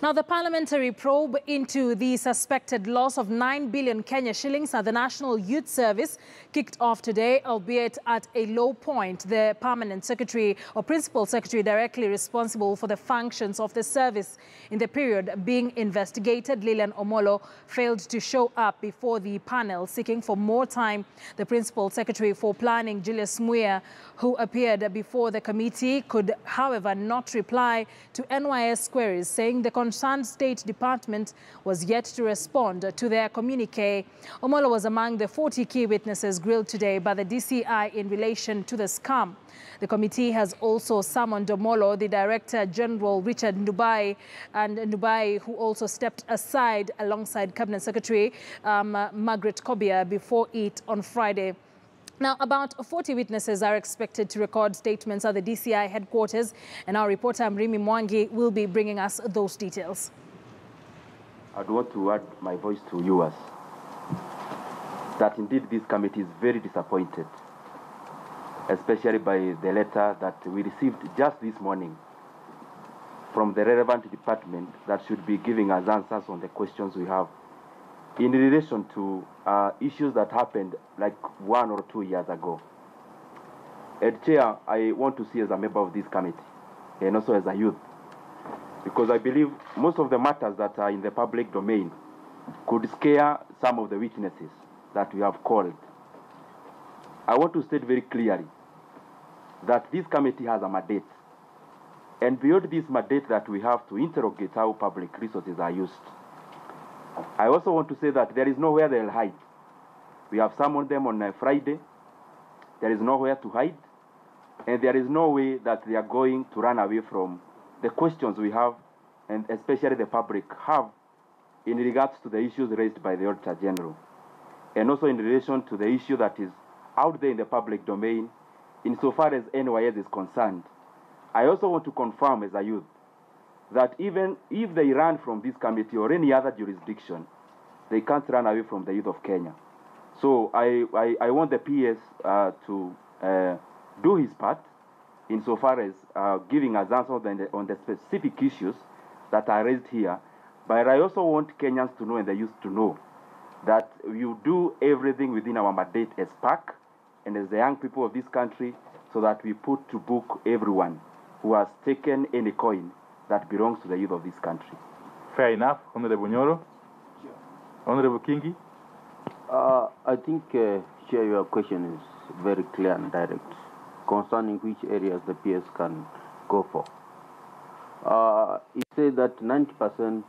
Now, the parliamentary probe into the suspected loss of 9 billion Kenya shillings at the National Youth Service kicked off today, albeit at a low point. The permanent secretary or principal secretary directly responsible for the functions of the service in the period being investigated, Lillian Omollo, failed to show up before the panel, seeking for more time. The principal secretary for planning, Julius Muya, who appeared before the committee, could, however, not reply to NYS queries, saying the concerned State Department was yet to respond to their communique. Omollo was among the 40 key witnesses grilled today by the DCI in relation to the scam. The committee has also summoned Omollo, the Director General Richard Ndubai, who also stepped aside alongside Cabinet Secretary Margaret Kobia before it on Friday. Now, about 40 witnesses are expected to record statements at the DCI headquarters, and our reporter Mrimi Mwangi will be bringing us those details. I'd want to add my voice to yours that indeed this committee is very disappointed, especially by the letter that we received just this morning from the relevant department that should be giving us answers on the questions we have in relation to issues that happened like 1 or 2 years ago. And Chair, I want to see as a member of this committee and also as a youth, because I believe most of the matters that are in the public domain could scare some of the witnesses that we have called. I want to state very clearly that this committee has a mandate, and beyond this mandate that we have to interrogate how public resources are used. I also want to say that there is nowhere they'll hide. We have summoned them on Friday. There is nowhere to hide, and there is no way that they are going to run away from the questions we have, and especially the public have, in regards to the issues raised by the Auditor General, and also in relation to the issue that is out there in the public domain, insofar as NYS is concerned. I also want to confirm as a youth that even if they run from this committee or any other jurisdiction, they can't run away from the youth of Kenya. So I want the PS to do his part insofar as giving us answers on the specific issues that are raised here. But I also want Kenyans to know and the youth to know that you do everything within our mandate as PAC and as the young people of this country, so that we put to book everyone who has taken any coin that belongs to the youth of this country. Fair enough. Honorable Nyoro. Sure. Honorable Kingi. I think, Chair, your question is very clear and direct concerning which areas the PS can go for. It says that 90%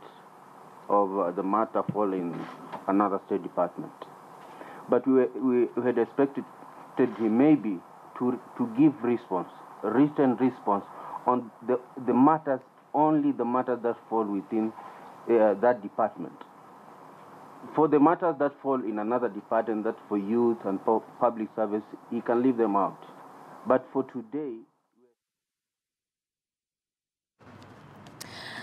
of the matter fall in another State Department. But we had expected him maybe to give response, written response on the matters, only the matters that fall within that department. For the matters that fall in another department, that for youth and public service, he can leave them out. But for today...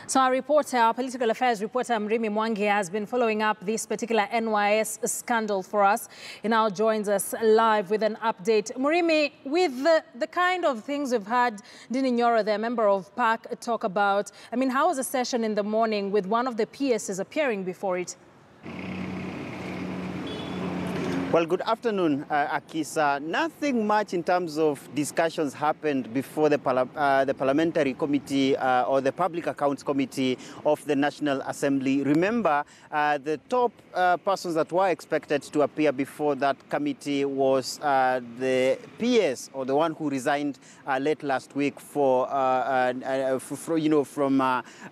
So our political affairs reporter, Mrimi Mwangi, has been following up this particular NYS scandal for us. He now joins us live with an update. Mrimi, with the kind of things we've had Dini Nyoro, the member of PAC, talk about, I mean, how was the session in the morning with one of the PSs appearing before it? Well, good afternoon, Akisa. Nothing much in terms of discussions happened before the Parliamentary Committee or the Public Accounts Committee of the National Assembly. Remember, the top persons that were expected to appear before that committee was the PS, or the one who resigned late last week from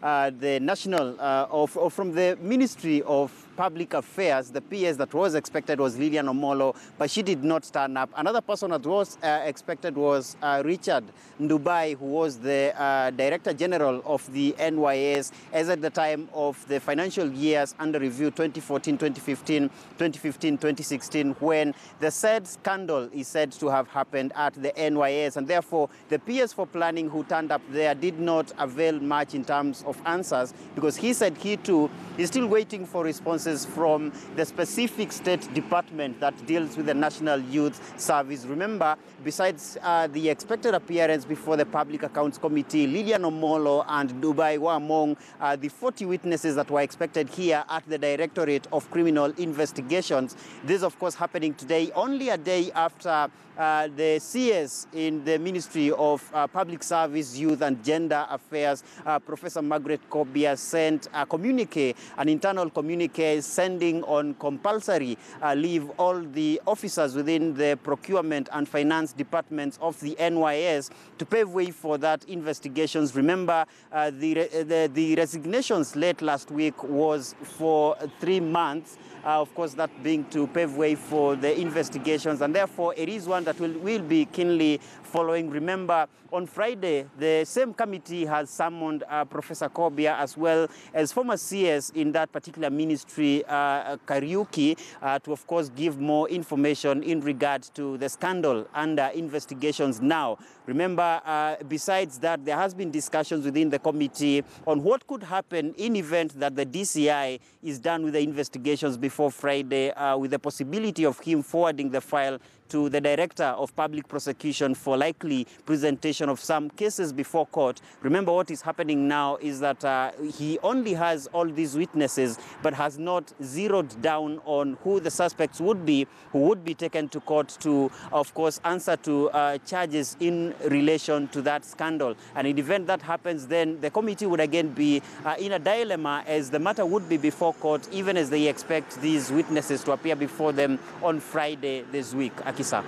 the National or from the Ministry of Public Affairs. The PS that was expected was Lillian Omollo, but she did not stand up. Another person that was expected was Richard Ndubai, who was the Director General of the NYS as at the time of the financial years under review 2014-2015, 2015-2016, when the said scandal is said to have happened at the NYS. And therefore, the PS for planning who turned up there did not avail much in terms of answers, because he said he too is still waiting for responses witnesses from the specific state department that deals with the National Youth Service. Remember, besides the expected appearance before the Public Accounts Committee, Lillian Omollo and Dubai were among the 40 witnesses that were expected here at the Directorate of Criminal Investigations. This, of course, happening today, only a day after the CS in the Ministry of Public Service, Youth and Gender Affairs, Professor Margaret Kobia, sent a communique, an internal communique sending on compulsory leave all the officers within the procurement and finance departments of the NYS to pave way for that investigations. Remember, the resignations late last week was for 3 months. Of course, that being to pave way for the investigations, and therefore it is one that will be keenly following. Remember, on Friday, the same committee has summoned Professor Kobia as well as former CS in that particular ministry, Kariuki, to, of course, give more information in regard to the scandal under investigations now. Remember, besides that, there has been discussions within the committee on what could happen in event that the DCI is done with the investigations before Friday, with the possibility of him forwarding the file to the Director of Public Prosecution for likely presentation of some cases before court. Remember, what is happening now is that he only has all these witnesses, but has not zeroed down on who the suspects would be, who would be taken to court to, of course, answer to charges in relation to that scandal. And in the event that happens, then the committee would again be in a dilemma, as the matter would be before court, even as they expect these witnesses to appear before them on Friday this week. Akisa.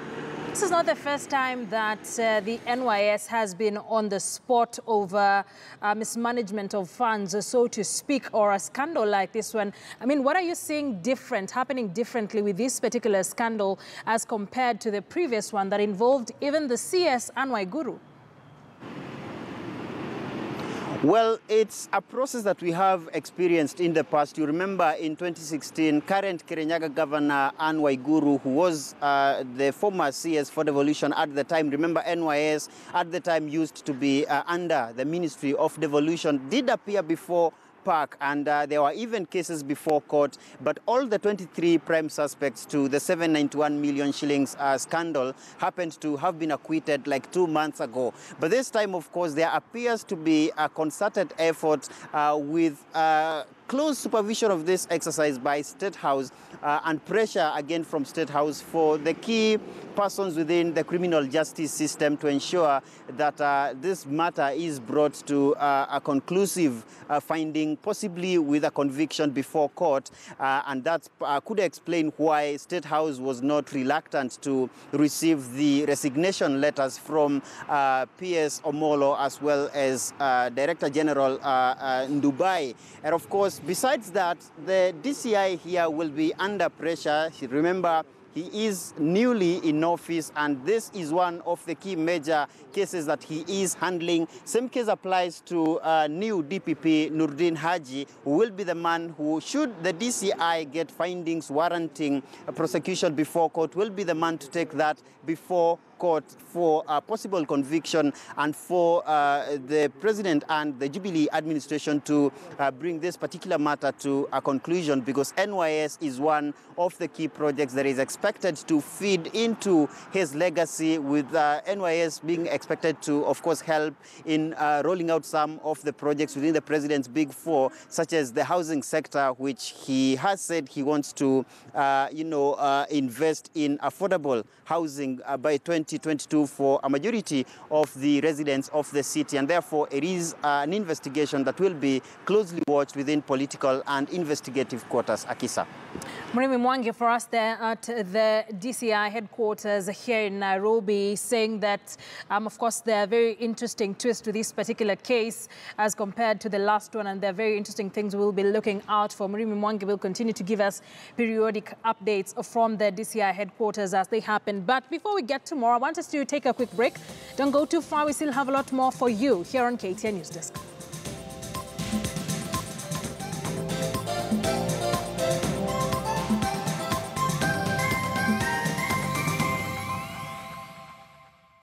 This is not the first time that the NYS has been on the spot over mismanagement of funds, so to speak, or a scandal like this one. I mean, what are you seeing happening differently with this particular scandal as compared to the previous one that involved even the CS Anwai Guru? Well, it's a process that we have experienced in the past. You remember in 2016, current Kirinyaga Governor Anne Waiguru, who was the former CS for Devolution at the time, remember NYS at the time used to be under the Ministry of Devolution, did appear before PAC, and there were even cases before court, but all the 23 prime suspects to the 791 million shillings scandal happened to have been acquitted like 2 months ago. But this time, of course, there appears to be a concerted effort with close supervision of this exercise by State House and pressure again from State House for the key persons within the criminal justice system to ensure that this matter is brought to a conclusive finding, possibly with a conviction before court. And that could explain why State House was not reluctant to receive the resignation letters from PS Omollo as well as Director General Ndubai. And of course, besides that, the DCI here will be under pressure. Remember, he is newly in office, and this is one of the key major cases that he is handling. Same case applies to new DPP Nurdin Haji, who will be the man who, should the DCI get findings warranting a prosecution before court, will be the man to take that before court for a possible conviction, and for the president and the Jubilee administration to bring this particular matter to a conclusion, because NYS is one of the key projects that is expected to feed into his legacy, with NYS being expected to, of course, help in rolling out some of the projects within the president's Big Four, such as the housing sector, which he has said he wants to, invest in affordable housing by 2022 for a majority of the residents of the city. And therefore, it is an investigation that will be closely watched within political and investigative quarters. Akisa. Murimi Mwangi for us there at the DCI headquarters here in Nairobi, saying that, of course, there are very interesting twists to this particular case as compared to the last one, and there are very interesting things we'll be looking out for. Murimi Mwangi will continue to give us periodic updates from the DCI headquarters as they happen. But before we get to more, I want us to take a quick break. Don't go too far. We still have a lot more for you here on KTN News Desk.